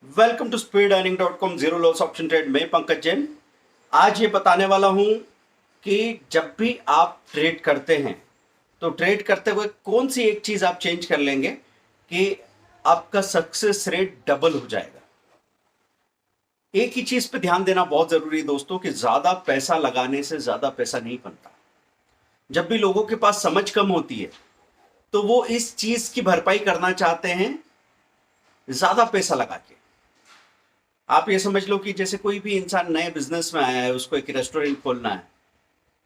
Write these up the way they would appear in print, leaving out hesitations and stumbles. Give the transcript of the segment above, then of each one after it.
Welcome to speedearning.com zero loss option trade में पंकज जैन। आज ये बताने वाला हूं कि जब भी आप ट्रेड करते हैं तो ट्रेड करते हुए कौन सी एक चीज आप चेंज कर लेंगे कि आपका सक्सेस रेट डबल हो जाएगा। एक ही चीज पे ध्यान देना बहुत जरूरी है दोस्तों कि ज्यादा पैसा लगाने से ज्यादा पैसा नहीं बनता। जब भी लोगों के पास समझ कम होती है तो वो इस चीज की भरपाई करना चाहते हैं ज्यादा पैसा लगा के। आप ये समझ लो कि जैसे कोई भी इंसान नए बिजनेस में आया है, उसको एक रेस्टोरेंट खोलना है,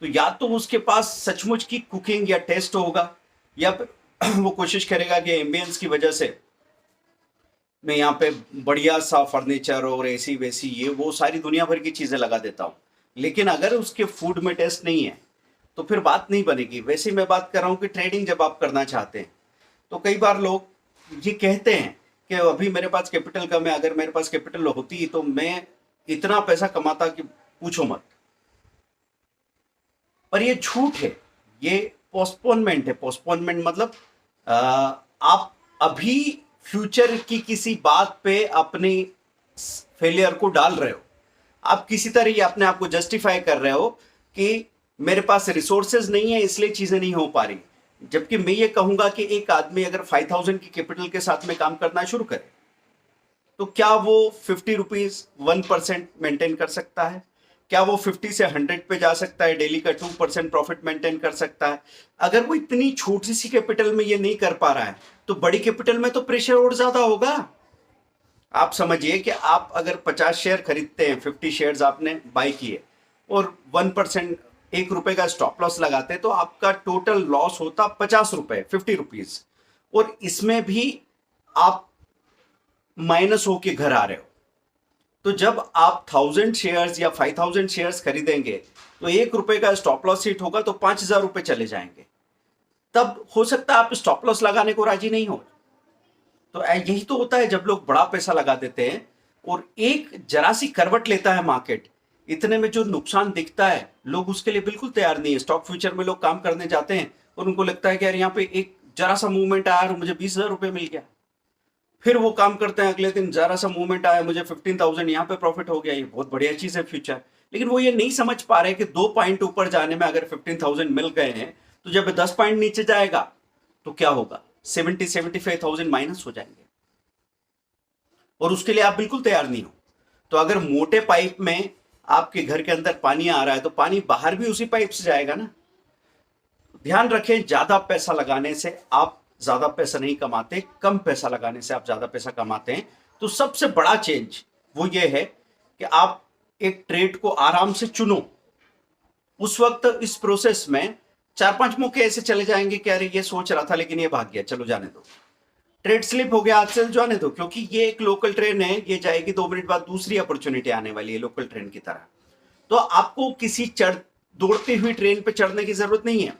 तो या तो उसके पास सचमुच की कुकिंग या टेस्ट होगा, या फिर वो कोशिश करेगा कि एम्बियंस की वजह से मैं यहाँ पे बढ़िया सा फर्नीचर और एसी वेसी ये वो सारी दुनिया भर की चीजें लगा देता हूँ। लेकिन अगर उसके फूड में टेस्ट नहीं है तो फिर बात नहीं बनेगी। वैसे ही मैं बात कर रहा हूँ कि ट्रेडिंग जब आप करना चाहते हैं तो कई बार लोग ये कहते हैं कि अभी मेरे पास कैपिटल कम है, अगर मेरे पास कैपिटल होती तो मैं इतना पैसा कमाता कि पूछो मत। पर ये झूठ है, ये पोस्टपोनमेंट है। पोस्टपोनमेंट मतलब आप अभी फ्यूचर की किसी बात पे अपनी फेलियर को डाल रहे हो। आप किसी तरह ये अपने आप को जस्टिफाई कर रहे हो कि मेरे पास रिसोर्सेज नहीं है इसलिए चीजें नहीं हो पा रही। जबकि मैं ये कहूंगा कि एक आदमी अगर 5,000 की कैपिटल के साथ में काम करना शुरू करे तो क्या वो 50 रुपीज 1% मेंटेन कर सकता है? क्या वो 50 से 100 पे जा सकता है? डेली का 2% प्रॉफिट मेंटेन कर सकता है? अगर वो इतनी छोटी सी कैपिटल में ये नहीं कर पा रहा है तो बड़ी कैपिटल में तो प्रेशर और ज्यादा होगा। आप समझिए कि आप अगर 50 शेयर खरीदते हैं, 50 शेयर्स आपने बाय किए और 1% 1 रुपए का स्टॉप लॉस लगाते तो आपका टोटल लॉस होता 50 रुपए, 50 रुपीज। और इसमें भी आप माइनस होके घर आ रहे हो। तो जब आप 1,000 शेयर्स या 5,000 शेयर्स खरीदेंगे तो 1 रुपए का स्टॉप लॉस हिट होगा तो 5,000 रुपए चले जाएंगे। तब हो सकता है आप स्टॉप लॉस लगाने को राजी नहीं हो। तो यही तो होता है जब लोग बड़ा पैसा लगा देते हैं और एक जरा सी करवट लेता है मार्केट, इतने में जो नुकसान दिखता है लोग उसके लिए बिल्कुल तैयार नहीं है। स्टॉक फ्यूचर में लोग काम करने जाते हैं और उनको लगता है कि यार यहाँ पे एक जरा सा मूवमेंट आया और मुझे 20,000 रुपए मिल गया। फिर वो काम करते हैं, अगले दिन जरा सा मूवमेंट आया, मुझे 15,000 यहाँ पे प्रॉफिट हो गया, ये बहुत बढ़िया चीज है फ्यूचर। लेकिन वो ये नहीं समझ पा रहे कि 2 पॉइंट ऊपर जाने में अगर 15,000 मिल गए हैं तो जब 10 पॉइंट नीचे जाएगा तो क्या होगा? 75,000 माइनस हो जाएंगे और उसके लिए आप बिल्कुल तैयार नहीं हो। तो अगर मोटे पाइप में आपके घर के अंदर पानी आ रहा है तो पानी बाहर भी उसी पाइप से जाएगा ना। ध्यान रखें, ज्यादा पैसा लगाने से आप ज्यादा पैसा नहीं कमाते, कम पैसा लगाने से आप ज्यादा पैसा कमाते हैं। तो सबसे बड़ा चेंज वो ये है कि आप एक ट्रेड को आराम से चुनो। उस वक्त इस प्रोसेस में 4-5 मौके ऐसे चले जाएंगे कि अरे ये सोच रहा था लेकिन ये भाग गया, चलो जाने दो, ट्रेड स्लिप हो गया, आज से जाने दो, क्योंकि ये एक लोकल ट्रेन है, ये जाएगी 2 मिनट बाद दूसरी अपॉर्चुनिटी आने वाली है लोकल ट्रेन की तरह। तो आपको किसी दौड़ती हुई ट्रेन पे चढ़ने की जरूरत नहीं है।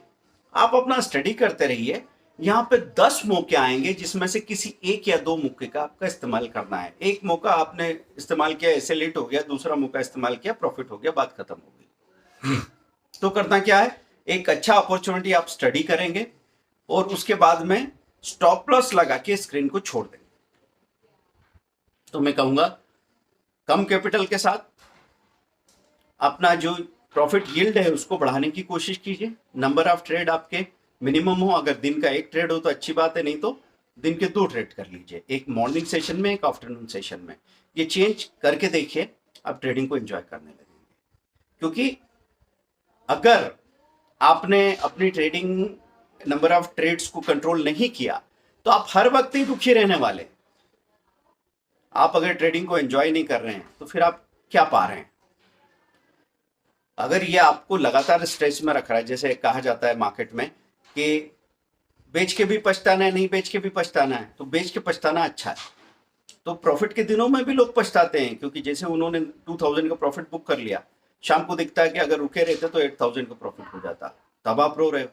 आप अपना स्टडी करते रहिए। यहाँ पे 10 मौके आएंगे जिसमें से किसी एक या दो मौके का आपका इस्तेमाल करना है। एक मौका आपने इस्तेमाल किया, ऐसे लेट हो गया, दूसरा मौका इस्तेमाल किया, प्रॉफिट हो गया, बात खत्म हो गई। तो करना क्या है, एक अच्छा अपॉर्चुनिटी आप स्टडी करेंगे और उसके बाद में स्टॉप लॉस लगा के स्क्रीन को छोड़ देंगे। तो मैं कहूंगा कम कैपिटल के साथ अपना जो प्रॉफिट यील्ड है उसको बढ़ाने की कोशिश कीजिए। नंबर ऑफ ट्रेड आपके मिनिमम हो। अगर दिन का एक ट्रेड हो तो अच्छी बात है, नहीं तो दिन के 2 ट्रेड कर लीजिए, एक मॉर्निंग सेशन में, एक आफ्टरनून सेशन में। ये चेंज करके देखिए, आप ट्रेडिंग को एंजॉय करने लगेंगे। क्योंकि अगर आपने अपनी ट्रेडिंग नंबर ऑफ ट्रेड्स को कंट्रोल नहीं किया तो आप हर वक्त ही दुखी रहने वाले। आप अगर ट्रेडिंग को एंजॉय नहीं कर रहे हैं तो फिर आप क्या पा रहे हैं? अगर ये आपको लगातार स्ट्रेस में रख रहा है, जैसे कहा जाता है मार्केट में कि बेच के भी पछताना है, नहीं बेच के भी पछताना है, तो बेच के पछताना अच्छा है। तो प्रॉफिट के दिनों में भी लोग पछताते हैं, क्योंकि जैसे उन्होंने 2,000 का प्रॉफिट बुक कर लिया, शाम को दिखता है कि अगर रुके रहते तो 8,000 का प्रॉफिट हो जाता, तब आप रो रहे हो।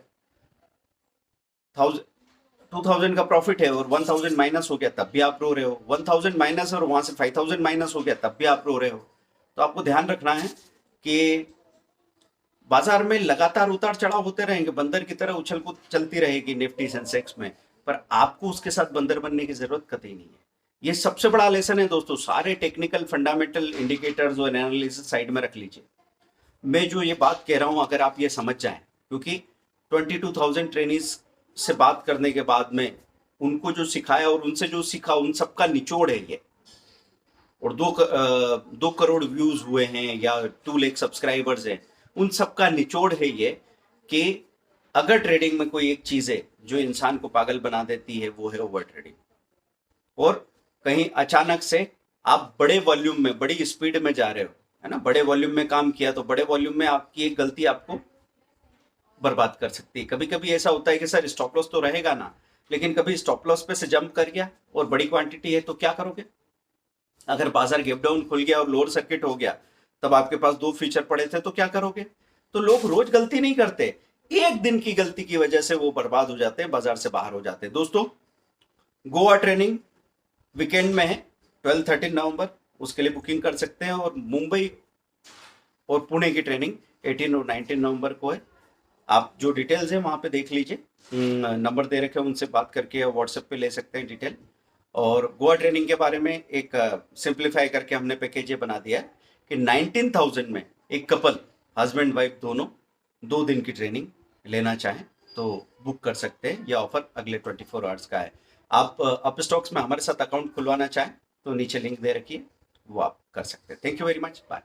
2,000 का प्रॉफिट है और 1,000 माइनस हो गया तब भी आप रो रहे हो। 1,000 माइनस और वहां से 5,000 माइनस हो गया तब भी आप रो रहे हो। तो आपको ध्यान रखना है कि बाजार में लगातार उतार चढ़ाव होते रहेंगे, बंदर की तरह उछल कूद चलती रहेगी निफ्टी सेंसेक्स में, पर आपको उसके साथ बंदर बनने की जरूरत कतई नहीं है। ये सबसे बड़ा लेसन है दोस्तों। सारे टेक्निकल फंडामेंटल इंडिकेटर्स और एनालिसिस साइड में रख लीजिए। मैं जो ये बात कह रहा हूं अगर आप ये समझ जाएं, क्योंकि 22,000 ट्रेनीज से बात करने के बाद में उनको जो सिखाया और उनसे जो सीखा उन सबका निचोड़ है ये। और 2 करोड़ व्यूज हुए हैं या 2 लाख सब्सक्राइबर्स हैं, उन सबका निचोड़ है ये कि अगर ट्रेडिंग में कोई एक चीज है जो इंसान को पागल बना देती है वो है ओवर ट्रेडिंग। और कहीं अचानक से आप बड़े वॉल्यूम में बड़ी स्पीड में जा रहे हो, है ना, बड़े वॉल्यूम में काम किया तो बड़े वॉल्यूम में आपकी एक गलती आपको बर्बाद कर सकती है। कभी कभी ऐसा होता है कि सर स्टॉप लॉस तो रहेगा ना, लेकिन कभी स्टॉप लॉस पे से जंप कर गया और बड़ी क्वांटिटी है तो क्या करोगे? अगर बाजार गैप डाउन खुल गया और लोअर सर्किट हो गया, तब आपके पास 2 फ्यूचर पड़े थे तो क्या करोगे? तो लोग रोज गलती नहीं करते, एक दिन की गलती की वजह से वो बर्बाद हो जाते हैं, बाजार से बाहर हो जाते हैं। दोस्तों, गोवा ट्रेनिंग वीकेंड में है 12-13 नवंबर, उसके लिए बुकिंग कर सकते हैं। और मुंबई और पुणे की ट्रेनिंग 18 और 19 नवंबर को है। आप जो डिटेल्स है वहां पे देख लीजिए, नंबर दे रखे हैं, उनसे बात करके व्हाट्सएप पे ले सकते हैं डिटेल। और गोवा ट्रेनिंग के बारे में एक सिंप्लीफाई करके हमने पैकेज ये बना दिया है कि 19,000 में एक कपल हस्बैंड वाइफ दोनों 2 दिन की ट्रेनिंग लेना चाहें तो बुक कर सकते हैं। यह ऑफर अगले 24 आवर्स का है। आप अप स्टॉक्स में हमारे साथ अकाउंट खुलवाना चाहें तो नीचे लिंक दे रखी है, वो आप कर सकते हैं। Thank you very much, bye.